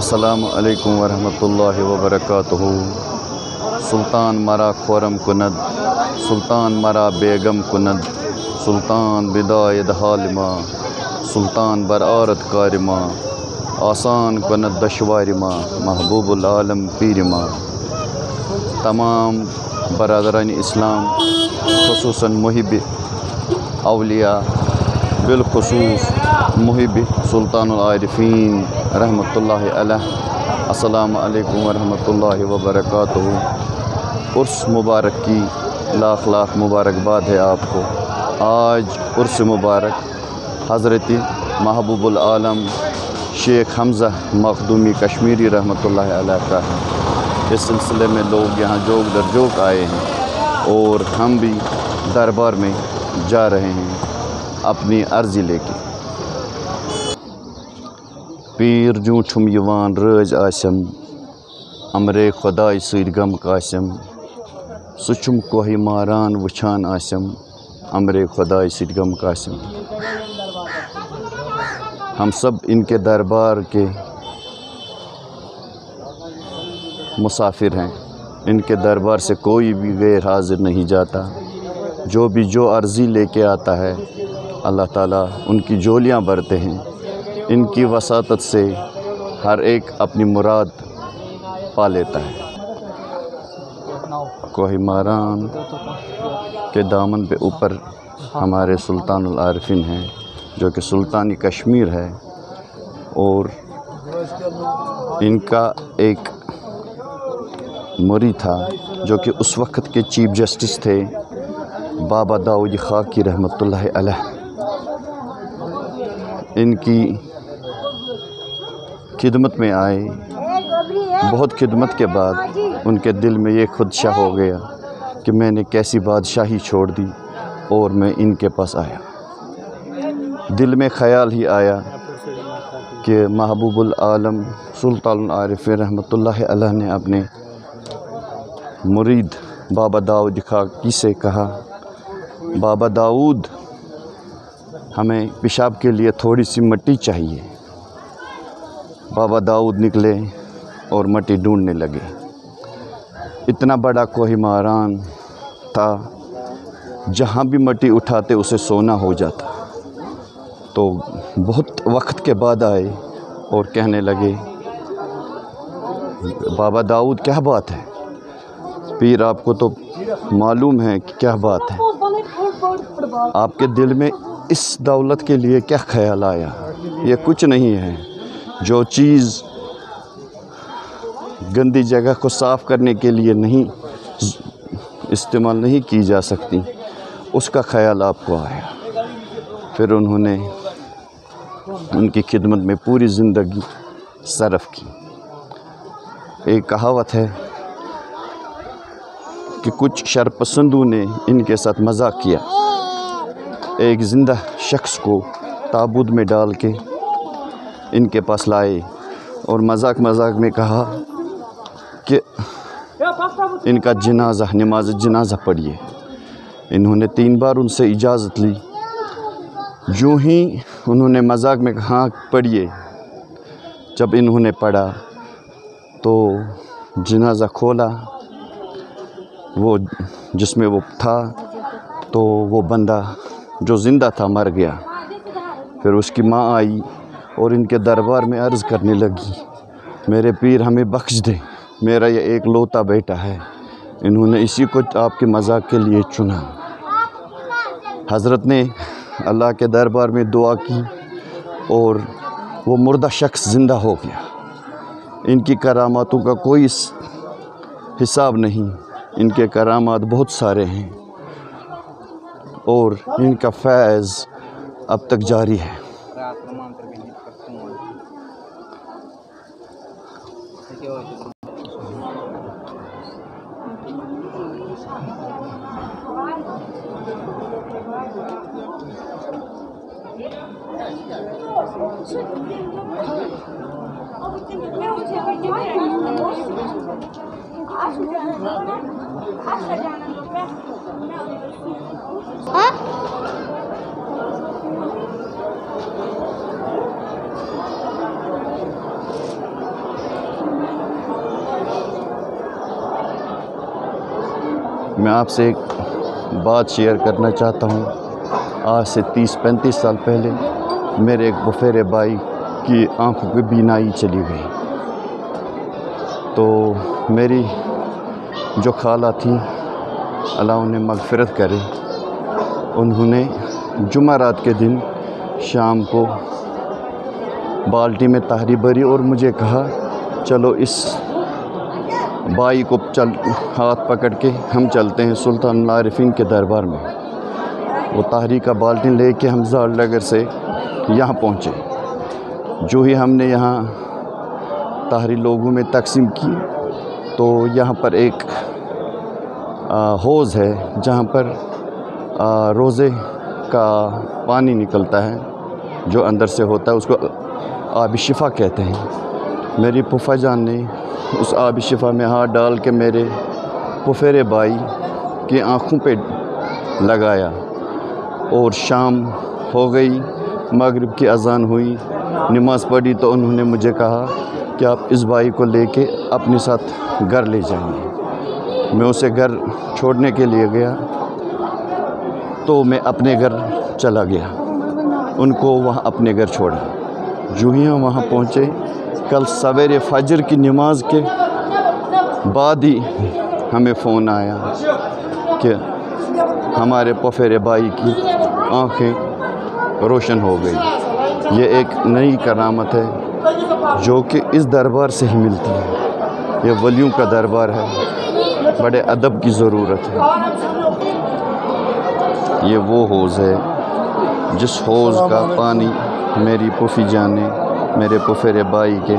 السلام علیکم ورحمۃ اللہ وبرکاتہ۔ سلطان مرا خورم کند، سلطان مرا بیگم کند، سلطان بداید حالما، سلطان بر عارت کارما، آسان کند دشوارما، محبوب العالم پیرما۔ تمام برادران اسلام خصوصاً محب اولیاء، بالخصوص محب سلطان العارفین رحمۃ اللہ علیہ، السلام علیکم ورحمۃ اللہ وبرکاتہ۔ عرس مبارک کی لاکھ لاکھ مبارکباد ہے آپ کو۔ آج عرس مبارک حضرت محبوب العالم شیخ حمزہ مخدومی کشمیری رحمۃ اللہ علیہ کا ہے۔ اس سلسلے میں لوگ یہاں جوک در جوک آئے ہیں اور ہم بھی دربار میں جا رہے ہیں اپنی عرضی لے کے۔ پیر جوں چھم یوان رٲز آسم، امرے خدائے سۭتۍ غم کاسم، سُہ چھم کوہِ ماران وٕچھان آسم، امرے خدائے سۭتۍ غم کاسم۔ ہم سب ان کے دربار کے مسافر ہیں، ان کے دربار سے کوئی بھی غیر حاضر نہیں جاتا۔ جو بھی جو عرضی لے کے آتا ہے اللہ تعالیٰ ان کی جولیاں بھرتے ہیں۔ ان کی وساطت سے ہر ایک اپنی مراد پا لیتا ہے۔ کوہ ماران کے دامن پہ اوپر ہمارے سلطان العارفین ہیں جو کہ سلطانی کشمیر ہے، اور ان کا ایک مرید تھا جو کہ اس وقت کے چیف جسٹس تھے، بابا داؤد خاکی رحمۃ اللہ علیہ۔ ان کی خدمت میں آئے، بہت خدمت کے بعد ان کے دل میں یہ خدشہ ہو گیا کہ میں نے کیسی بادشاہی چھوڑ دی اور میں ان کے پاس آیا۔ دل میں خیال ہی آیا کہ محبوب العالم سلطان العارفین رحمۃ اللہ علیہ نے اپنے مرید بابا داؤد خاکی سے کہا، بابا داؤد ہمیں پیشاب کے لیے تھوڑی سی مٹی چاہیے۔ بابا داؤد نکلے اور مٹی ڈھونڈنے لگے۔ اتنا بڑا کوہ ماران تھا، جہاں بھی مٹی اٹھاتے اسے سونا ہو جاتا۔ تو بہت وقت کے بعد آئے اور کہنے لگے، بابا داؤد کیا بات ہے؟ پیر آپ کو تو معلوم ہے کہ کیا بات ہے، آپ کے دل میں اس دولت کے لیے کیا خیال آیا؟ یہ کچھ نہیں ہے، جو چیز گندی جگہ کو صاف کرنے کے لیے نہیں استعمال نہیں کی جا سکتی، اس کا خیال آپ کو آیا۔ پھر انہوں نے ان کی خدمت میں پوری زندگی صرف کی۔ ایک کہاوت ہے کہ کچھ شرپسندوں نے ان کے ساتھ مذاق کیا، ایک زندہ شخص کو تابوت میں ڈال کے ان کے پاس لائے اور مذاق مذاق میں کہا کہ ان کا جنازہ، نماز جنازہ پڑھیے۔ انہوں نے 3 بار ان سے اجازت لی۔ یوں ہی انہوں نے مذاق میں کہا ہاں پڑھیے۔ جب انہوں نے پڑھا تو جنازہ کھولا، وہ جس میں وہ تھا تو وہ بندہ جو زندہ تھا مر گیا۔ پھر اس کی ماں آئی اور ان کے دربار میں عرض کرنے لگی، میرے پیر ہمیں بخش دیں، میرا یہ ایک لوتا بیٹا ہے، انہوں نے اسی کو آپ کے مذاق کے لیے چنا۔ حضرت نے اللہ کے دربار میں دعا کی اور وہ مردہ شخص زندہ ہو گیا۔ ان کی کراماتوں کا کوئی حساب نہیں، ان کے کرامات بہت سارے ہیں اور ان کا فیض اب تک جاری ہے۔ میں آپ سے ایک بات شیئر کرنا چاہتا ہوں۔ آج سے 30-35 سال پہلے میرے ایک پھپھیرے بھائی کی آنکھوں کی بینائی چلی گئی، تو میری جو خالہ تھیں، اللہ انہیں مغفرت کرے، انہوں نے جمعرات کے دن شام کو بالٹی میں طہری بھری اور مجھے کہا چلو اس بھائی کو ہاتھ پکڑ کے ہم چلتے ہیں سلطان العارفین کے دربار میں۔ وہ طہری کا بالٹی لے کے ہم زاڑ نگر سے یہاں پہنچے۔ جو ہی ہم نے یہاں طہری لوگوں میں تقسیم کی تو یہاں پر ایک حوض ہے جہاں پر روزے کا پانی نکلتا ہے، جو اندر سے ہوتا ہے، اس کو آب شفا کہتے ہیں۔ میری پھوپھا جان نے اس آب شفا میں ہاتھ ڈال کے میرے پھپھیرے بھائی کی آنکھوں پہ لگایا، اور شام ہو گئی، مغرب کی اذان ہوئی، نماز پڑھی تو انہوں نے مجھے کہا کہ آپ اس بھائی کو لے کے اپنے ساتھ گھر لے جائیں گے۔ میں اسے گھر چھوڑنے کے لیے گیا تو میں اپنے گھر چلا گیا، ان کو وہاں اپنے گھر چھوڑا۔ جو ہی ہم وہاں پہنچے، کل سویرے فجر کی نماز کے بعد ہی ہمیں فون آیا کہ ہمارے پھپھیرے بھائی کی آنکھیں روشن ہو گئی۔ یہ ایک نئی کرامت ہے جو کہ اس دربار سے ہی ملتی ہے۔ یہ ولیوں کا دربار ہے، بڑے ادب کی ضرورت ہے۔ یہ وہ حوض ہے جس حوض کا پانی میری پھوپھی جان نے میرے پھپھیرے بھائی کے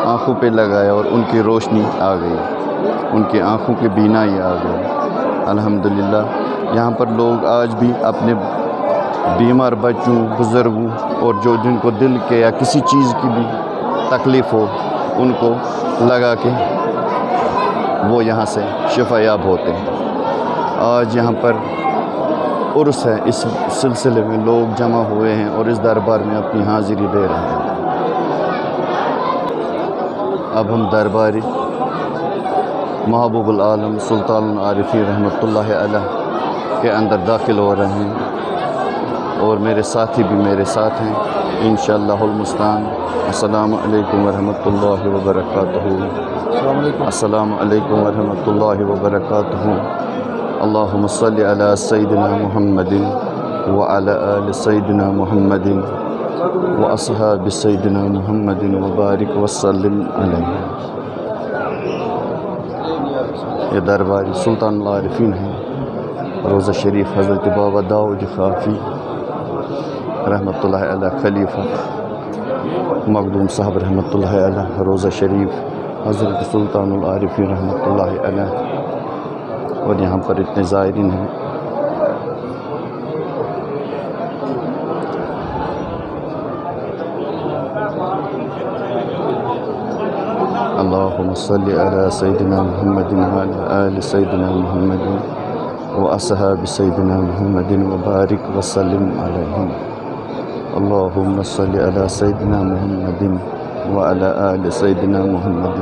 آنکھوں پہ لگایا اور ان کی روشنی آ گئی، ان کی آنکھوں کی بینائی آ گئی۔ الحمدللہ یہاں پر لوگ آج بھی اپنے بیمار بچوں، بزرگوں اور جو جن کو دل کے یا کسی چیز کی بھی تکلیف ہو، ان کو لگا کے وہ یہاں سے شفا یاب ہوتے ہیں۔ آج یہاں پر عرس ہے، اس سلسلے میں لوگ جمع ہوئے ہیں اور اس دربار میں اپنی حاضری دے رہے ہیں۔ اب ہم درباری محبوب العالم سلطان العارفین رحمۃ اللہ علیہ کے اندر داخل ہو رہے ہیں، اور میرے ساتھی بھی میرے ساتھ ہیں انشاءاللہ المستعان۔ السلام علیکم ورحمۃ اللہ وبرکاتہ۔ السلام علیکم ورحمۃ اللہ وبرکاتہ۔ اللہم صلی علی سیدنا محمد وعلی آل سیدنا محمد واصحاب سیدنا محمد وبارک وسلم علیہ۔ یہ درباری سلطان العارفین ہے، روضہ شریف حضرت بابا داؤد خافی رحمۃ اللہ علیہ خلیفہ مخدوم صاحب رحمۃ اللہ علیہ، روضہ شریف حضرت سلطان العارفین رحمۃ اللہ علیہ، اور یہاں پر اتنے زائرین ہیں۔ اللہم صلی علی سیدنا محمد وعلی آل سیدنا محمد واصحاب سیدنا محمد وبارک وسلم علیہم۔ اللہم صلی علی سیدنا محمد وعلی آل سیدنا محمد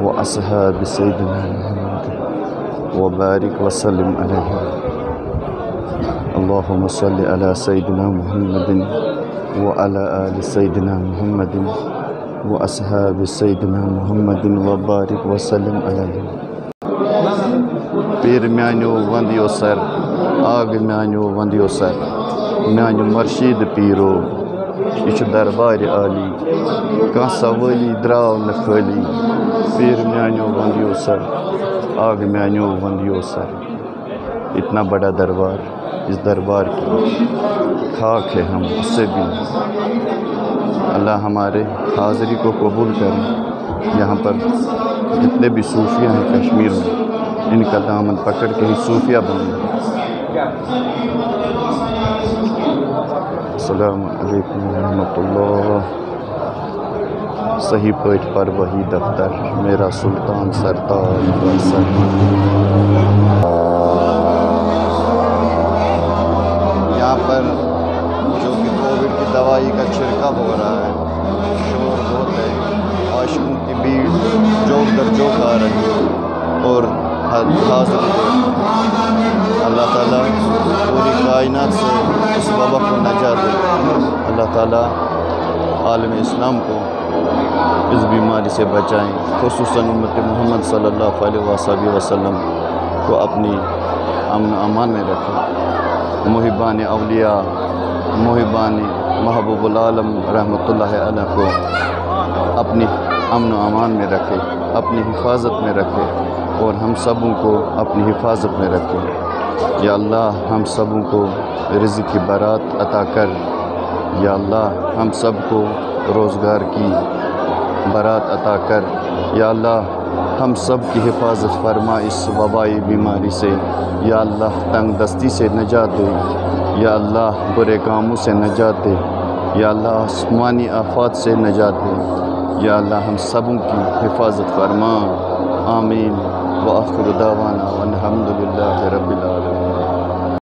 واصحاب سیدنا محمد وبارک وسلم علیہم۔ اللہم صلی علی سیدنا محمد وعلی آل سیدنا محمد واصحاب سیدنا محمد وبارک وسلم علیہم۔ پیر میانیو وندیو سر، آگ میانیو وندیو سر، میانیو مرشید پیرو، یہ دربار عالی، کان سوالی دراو نخالی۔ پیر میانیو وندیو سر، آگ میانیو وندیو سر۔ اتنا بڑا دربار، اس دربار کی خاک ہے ہم، اس سے بھی اللہ ہمارے حاضری کو قبول کریں۔ یہاں پر جتنے بھی صوفیہ ہیں کشمیر میں، ان کا دامن پکڑ کے ہی صوفیہ بنے۔ السلام علیکم ورحمۃ اللہ۔ صحیح پٲٹھۍ پر وہی دفتر، میرا سلطان سرتاج فیصل۔ یہاں پر جو کہ کووڈ کی دوائی کا چھڑکاو ہو رہا ہے، شور بہت ہے، عاشقوں کی بھیڑ جوک در جوک آ رہی ہے، اور حاضر اللہ تعالیٰ عالم اسلام کو اس بیماری سے بچائیں، خصوصاً امت محمد صلی اللہ علیہ وسلم کو اپنی امن و امان میں رکھیں۔ محبان اولیاء، محبان محبوب العالم رحمۃ اللہ علیہ کو اپنی امن و امان میں رکھے، اپنی حفاظت میں رکھے، اور ہم سبوں کو اپنی حفاظت میں رکھے۔ یا اللہ ہم سبوں کو رزق کی برات عطا کر، یا اللہ ہم سب کو روزگار کی برات عطا کر، یا اللہ ہم سب کی حفاظت فرما اس وبائی بیماری سے، یا اللہ تنگ دستی سے نجات دے، یا اللہ برے کاموں سے نجات دے، یا اللہ آسمانی آفات سے نجات دے، یا اللہ ہم سبوں کی حفاظت فرما۔ آمین وآخر دعوانا والحمد للہ رب العالمین۔